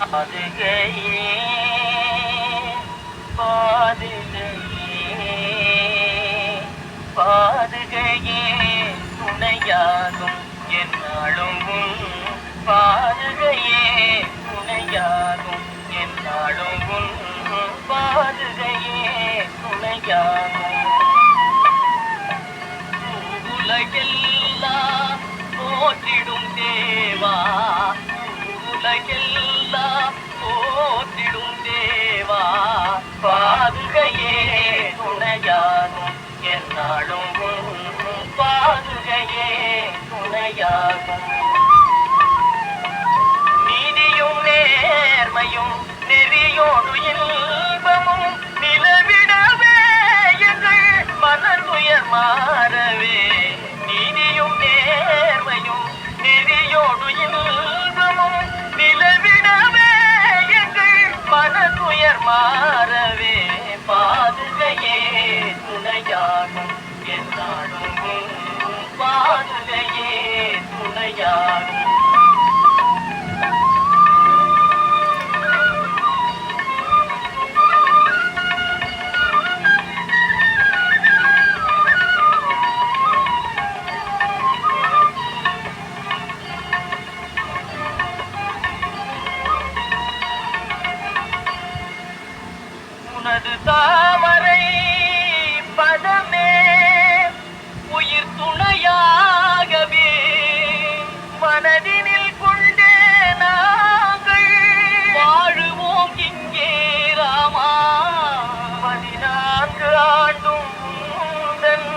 பாதுகையே பாதுகையே பாதுகையே துணையாகும் என்னாலும் பாதுகையே துணையாகும் என்னாலும் பாதுகையே துணையாகும் உலகெல்லாம் போற்றிடும் தேவா உலகெல்லாம் போற்றிடும் தேவா பாதுகையே துணையாகும் என்னாலும் பாதுகையே துணையாகும் நீதியும் நேர்மையும் நெறியோடு இன்பமும் நிலவிடவே எங்கள் மனதுயர் மாறவே நீதியும் நேர்மையும் நெறியோடு இன்பமும் நிலவிடவே எங்கள் மனதுயர் மாறவே பாதுகையே துணையாகும் என்னாலும் பாதுகையே துணையாகும் உனது தாமரை பதமே உயிர் துணையாகவே மனதினில் கொண்டே நாங்கள் வாழுவோம் இங்கே ராமா 14 ஆண்டும் உந்தன்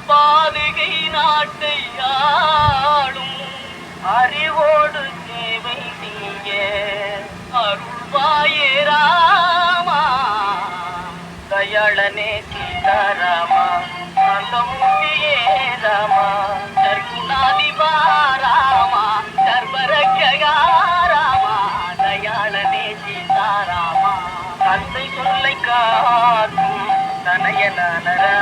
பாதுகை நாட்டை ஆளும் அறிவோடு சேவை செய்ய அருள்வாயே ராமா தயாளனே சீதாராமா சாந்தமூர்த்தியே ராமா சர்க்குணாதிபா ராமா சர்வரக்ஷகா ராமா தயாளனே சீதாராமா தந்தை சொல்லை காக்கும் தனயனரா